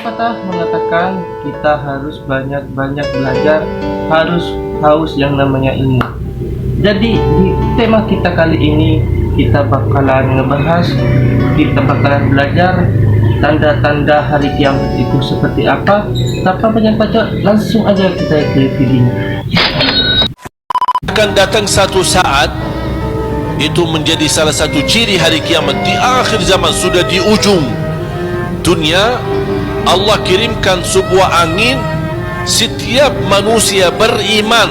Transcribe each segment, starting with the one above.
pepatah mengatakan kita harus banyak-banyak belajar, harus haus yang namanya ilmu. Jadi di tema kita kali ini kita bakalan bakalan belajar tanda-tanda hari kiamat itu seperti apa. Tanpa banyak baca, langsung aja kita ke videonya. Akan datang satu saat itu menjadi salah satu ciri hari kiamat. Di akhir zaman, sudah di ujung dunia, Allah kirimkan sebuah angin. Setiap manusia beriman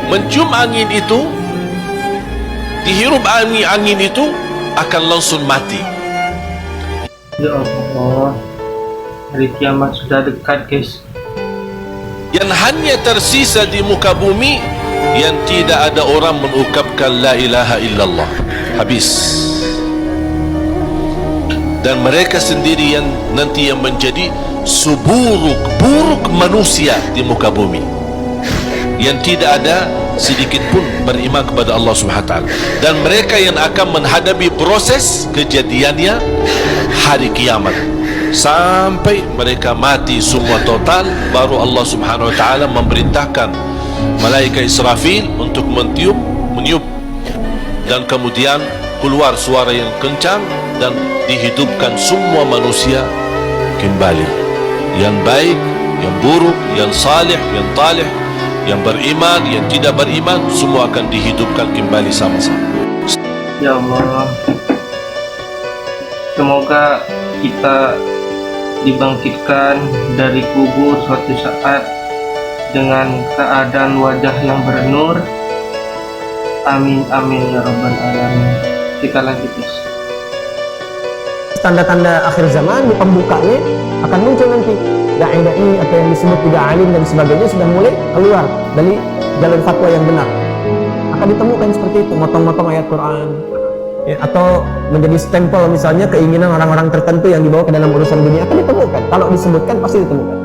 mencium angin itu, dihirup angin itu, akan langsung mati. Ya Allah, hari kiamat sudah dekat, guys. Yang hanya tersisa di muka bumi yang tidak ada orang mengucapkan la ilaha illallah. Habis. Dan mereka sendiri yang nanti yang menjadi seburuk-buruk manusia di muka bumi, yang tidak ada sedikit pun beriman kepada Allah Subhanahu wa taala. Dan mereka yang akan menghadapi proses kejadiannya hari kiamat sampai mereka mati semua total, baru Allah Subhanahu wa taala memerintahkan malaikat Israfil untuk meniup, dan kemudian keluar suara yang kencang dan dihidupkan semua manusia kembali, yang baik, yang buruk, yang salih, yang talih, yang beriman, yang tidak beriman, semua akan dihidupkan kembali sama-sama. Ya Allah, semoga kita dibangkitkan dari kubur suatu saat dengan keadaan wajah yang bernur. Amin amin ya rabbal alamin. Kita lanjut, guys. Tanda-tanda akhir zaman di pembukanya akan muncul nanti dai-dai atau yang disebut tidak alim dan sebagainya sudah mulai keluar dari jalan fatwa yang benar. Akan ditemukan seperti itu, motong-motong ayat Quran ya, atau menjadi stempel misalnya keinginan orang-orang tertentu yang dibawa ke dalam urusan dunia, akan ditemukan. Kalau disebutkan pasti ditemukan.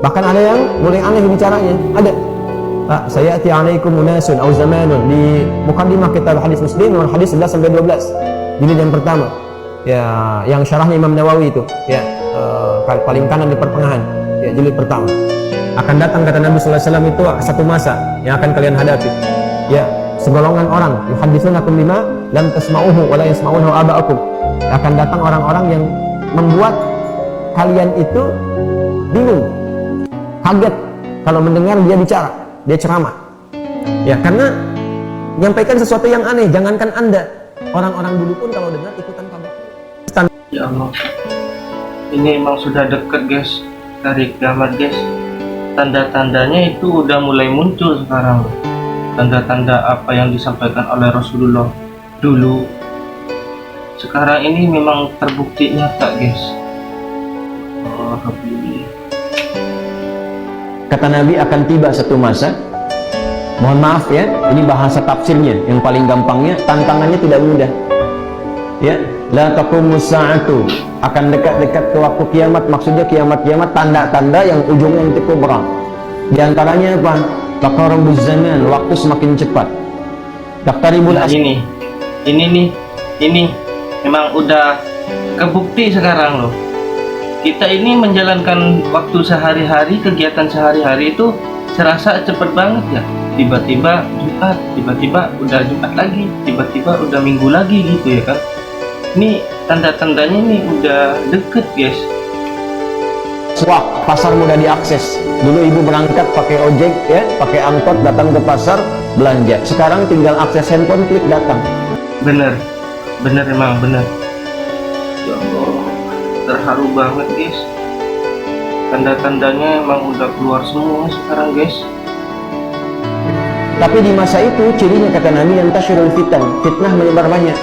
Bahkan ada yang mulai aneh bicaranya. Ada sayati alaikum unasun au zamanun, di mukaddimah kitab hadis Muslim nomor hadis 11 sampai 12 jilid yang pertama ya, yang syarahnya Imam Nawawi itu ya, paling kanan di pertengahan ya, jilid pertama. Akan datang, kata Nabi sallallahu alaihi wasallam, itu satu masa yang akan kalian hadapi ya, segolongan orang yuhadditsunakum bima lam tasma'uhu wa la yasma'uhu aba'akum. Akan datang orang-orang yang membuat kalian itu bingung, kaget kalau mendengar dia bicara, dia ceramah ya, karena menyampaikan sesuatu yang aneh. Jangankan Anda, orang-orang dulu pun kalau dengar ikutan kaget. Ya Allah, ini emang sudah dekat, guys, dari kiamat, guys. Tanda-tandanya itu udah mulai muncul sekarang. Tanda-tanda apa yang disampaikan oleh Rasulullah dulu, sekarang ini memang terbukti nyata, guys. Oh, Rabbi. Kata Nabi akan tiba satu masa, mohon maaf ya, ini bahasa tafsirnya yang paling gampangnya, tantangannya tidak mudah ya. La taqumus sa'atu, akan dekat-dekat ke waktu kiamat. Maksudnya kiamat-kiamat, tanda-tanda yang ujungnya nanti kubra. Di antaranya apa? Taqarrubuz zaman, waktu semakin cepat. Taqtaribul ini memang udah kebukti sekarang loh. Kita ini menjalankan waktu sehari-hari, kegiatan sehari-hari itu serasa cepet banget ya. Tiba-tiba Jumat, tiba-tiba udah Jumat lagi, tiba-tiba udah Minggu lagi gitu ya kan. Ini tanda-tandanya ini udah deket, guys. Wah, pasar mudah diakses. Dulu ibu berangkat pakai ojek ya, pakai angkot datang ke pasar belanja. Sekarang tinggal akses handphone, klik datang. Bener emang bener. Ya Allah, terharu banget, guys. Tanda-tandanya emang udah keluar semua sekarang, guys. Tapi di masa itu cirinya, kata Nabi, yang tasyirul fitnah menyebar banyak.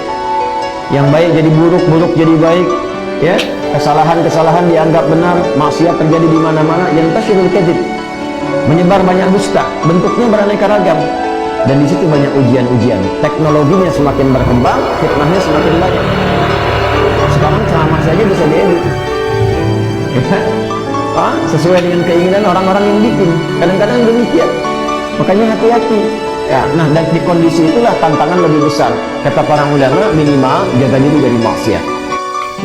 Yang baik jadi buruk, buruk jadi baik ya, kesalahan-kesalahan dianggap benar, maksiat terjadi di mana-mana. Yang tasyirul kadzib, menyebar banyak dusta, bentuknya beraneka ragam, dan di situ banyak ujian-ujian. Teknologinya semakin berkembang, fitnahnya semakin banyak. Sekarang ceramah saja bisa diedit ya, sesuai dengan keinginan orang-orang yang bikin. Kadang-kadang demikian, makanya hati-hati ya. Nah, dan di kondisi itulah tantangan lebih besar. Kata para ulama, minimal jaga diri dari maksiat.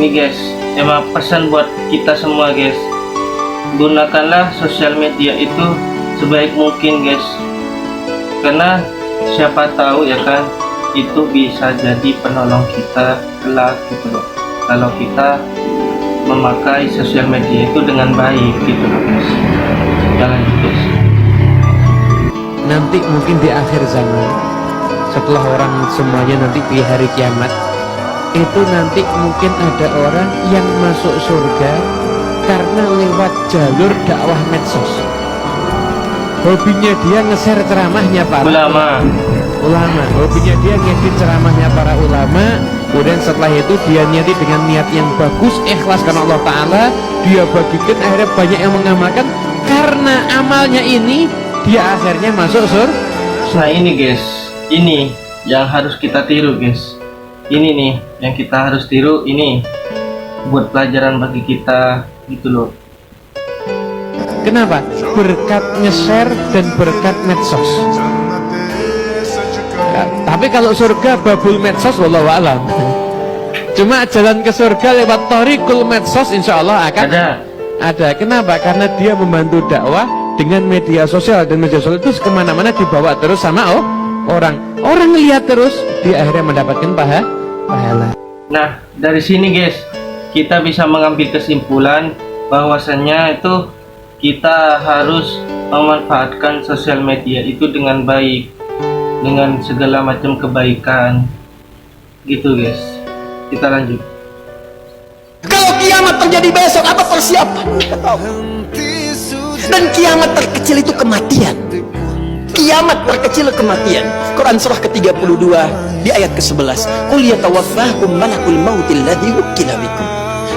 nih guys, emang pesan buat kita semua guys, gunakanlah sosial media itu sebaik mungkin guys, karena siapa tahu ya kan, itu bisa jadi penolong kita kelak gitu loh, kalau kita memakai sosial media itu dengan baik gitu loh guys. Jangan gitu guys. Nanti mungkin di akhir zaman, setelah orang semuanya nanti di hari kiamat, itu nanti mungkin ada orang yang masuk surga karena lewat jalur dakwah medsos. Hobinya dia nge-share ceramahnya para ulama. Hobinya dia ngedit ceramahnya para ulama. Kemudian setelah itu dia niati dengan niat yang bagus, ikhlas karena Allah Ta'ala, dia bagikan, akhirnya banyak yang mengamalkan. Karena amalnya ini, dia akhirnya masuk surga. Nah ini guys, ini yang harus kita tiru guys. Ini nih yang kita harus tiru, ini buat pelajaran bagi kita gitu loh. Kenapa? Berkat nge-share dan berkat medsos. Ya, tapi kalau surga babul medsos wallahu alam. Cuma jalan ke surga lewat thoriqul medsos insya Allah akan ada. Kenapa? Karena dia membantu dakwah dengan media sosial, dan media sosial itu kemana-mana dibawa terus sama orang lihat terus, dia akhirnya mendapatkan pahala. Nah dari sini guys, kita bisa mengambil kesimpulan bahwasannya itu kita harus memanfaatkan sosial media itu dengan baik, dengan segala macam kebaikan gitu guys. Kita lanjut. Kalau kiamat terjadi besok, apa persiapan kita tahu? Dan kiamat terkecil itu kematian. Kiamat terkecil kematian. Quran surah ke-32 di ayat ke-11. Qul yatawaffakum malakul mautil ladzi wukkila bikum.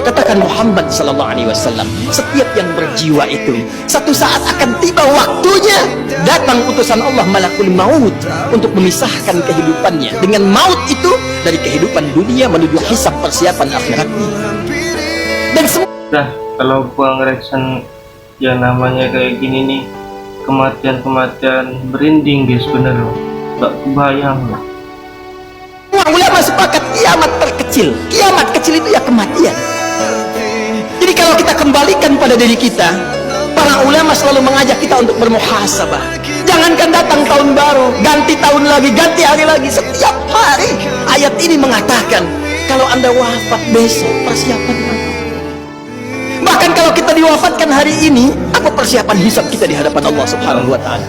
Katakan Muhammad sallallahu alaihi wasallam, setiap yang berjiwa itu satu saat akan tiba waktunya, datang utusan Allah malakul maut untuk memisahkan kehidupannya dengan maut itu dari kehidupan dunia menuju hisab persiapan akhiratnya. Dan Nah kalau gua ngereaction yang namanya kayak gini nih, kematian berinding guys, bener loh, gak kebayang loh. semua ulama sepakat kiamat terkecil. Kiamat kecil itu ya kematian. Jadi kalau kita kembalikan pada diri kita, para ulama selalu mengajak kita untuk bermuhasabah. Jangankan datang tahun baru, ganti tahun lagi, ganti hari lagi, setiap hari. Ayat ini mengatakan, kalau Anda wafat besok, persiapan apa? Bahkan kalau kita diwafatkan hari ini, apa persiapan hisab kita di hadapan Allah Subhanahu wa Ta'ala?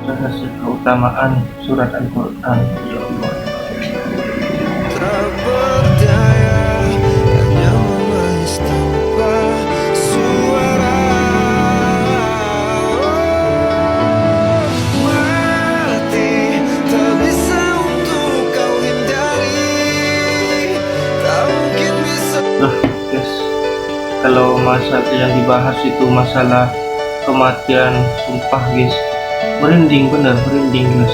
Rahasia keutamaan surat Al-Quran, ya Allah. Kalau masalah yang dibahas itu masalah kematian, sumpah guys, merinding, bener merinding guys.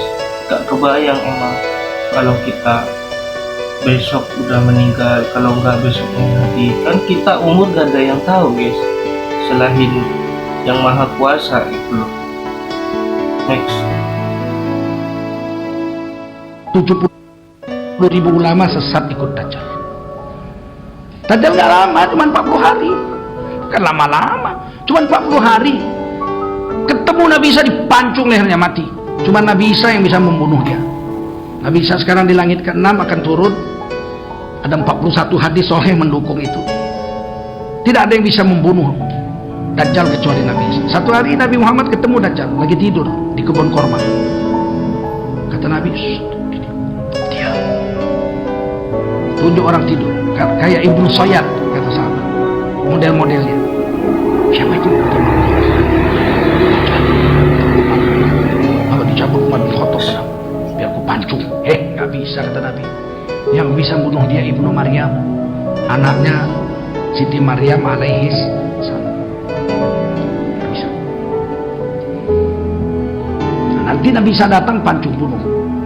Gak kebayang emang kalau kita besok udah meninggal, kalau nggak besoknya nanti, kan kita umur gak ada yang tahu guys, selain yang maha kuasa gitu loh. Next. 70.000 ulama sesat ikut Dajjal. Dajjal nggak lama, cuma 40 hari. Kan lama-lama, cuma 40 hari. Ketemu Nabi Isa, dipancung lehernya, mati. Cuma Nabi Isa yang bisa membunuh dia. Nabi Isa sekarang di langit ke-6 akan turun. Ada 41 hadis sahih mendukung itu. Tidak ada yang bisa membunuh Dajjal kecuali Nabi Isa. Satu hari Nabi Muhammad ketemu Dajjal lagi tidur di kebun korma. Kata Nabi, diam. Tunjuk orang tidur, kayak Ibnu Sayyad, kata sahabat, model-modelnya. Siapa itu? Kalau dicabut buat foto, biar aku pancung. Nggak bisa, kata Nabi. Yang bisa bunuh dia Ibnu Maryam, anaknya Siti Maryam alaihis salam. Nggak bisa. Nah, nanti Nabi Isa datang, pancung bunuh.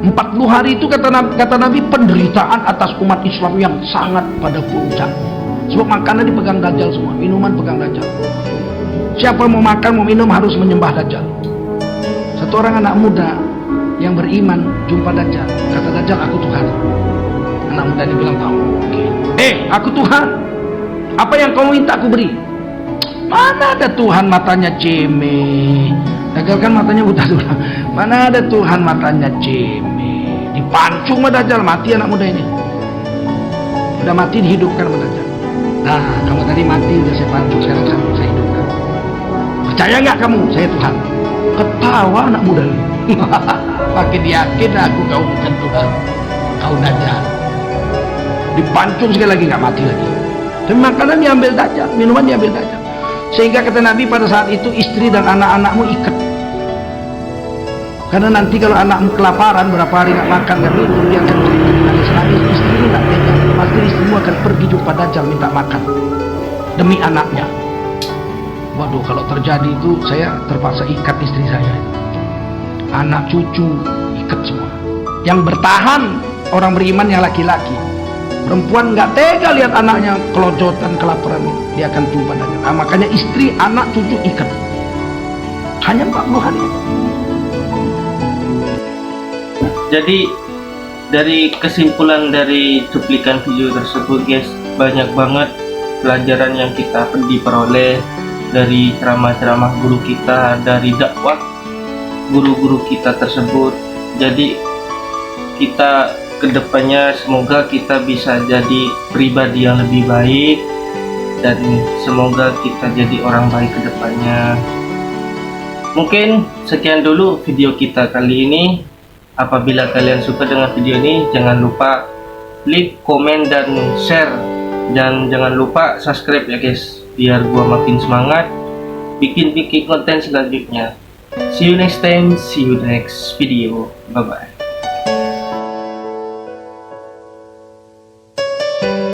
40 hari itu kata Nabi penderitaan atas umat Islam yang sangat pada puncak. Sebab makanan dipegang Dajjal semua, minuman pegang Dajjal. Siapa mau makan mau minum harus menyembah Dajjal. Satu orang anak muda yang beriman jumpa Dajjal, kata Dajjal, aku Tuhan. Anak muda ini bilang, tak mungkin. aku Tuhan. Apa yang kau minta aku beri. Mana ada Tuhan matanya ceme. Dajjal kan matanya buta tuh. Mana ada Tuhan matanya ceme. Dipancung sama Dajjal, mati anak muda ini. Udah mati dihidupkan sama Dajjal. Nah, kamu tadi mati udah saya pancung, sekarang kamu saya hidupkan. Percaya nggak kamu? Saya Tuhan. Ketawa anak muda ini. Makin yakin aku kau bukan Tuhan. Kau Dajjal. Dipancung sekali lagi nggak mati lagi. Dan makanan diambil Dajjal, minuman diambil Dajjal. Sehingga kata Nabi pada saat itu istri dan anak-anakmu ikat. Karena nanti kalau anakmu kelaparan berapa hari nggak makan nggak minum, dia akan nangis-nangis. Istrimu nggak tega, pasti istrimu akan pergi jumpa Dajjal minta makan demi anaknya. Waduh, kalau terjadi itu saya terpaksa ikat istri saya. Anak cucu ikat semua. Yang bertahan orang beriman yang laki-laki. Perempuan nggak tega lihat anaknya kelojotan, kelaparan, dia akan jumpa Dajjal. Nah, makanya istri, anak, cucu ikat. Hanya 40 hari. Jadi dari kesimpulan dari cuplikan video tersebut guys, banyak banget pelajaran yang kita diperoleh dari ceramah-ceramah guru kita, dari dakwah guru-guru kita tersebut. Jadi kita kedepannya semoga kita bisa jadi pribadi yang lebih baik, dan semoga kita jadi orang baik kedepannya. Mungkin sekian dulu video kita kali ini. Apabila kalian suka dengan video ini, jangan lupa like, komen, dan share, dan jangan lupa subscribe ya guys, biar gua makin semangat bikin konten selanjutnya. See you next time, see you next video, bye bye.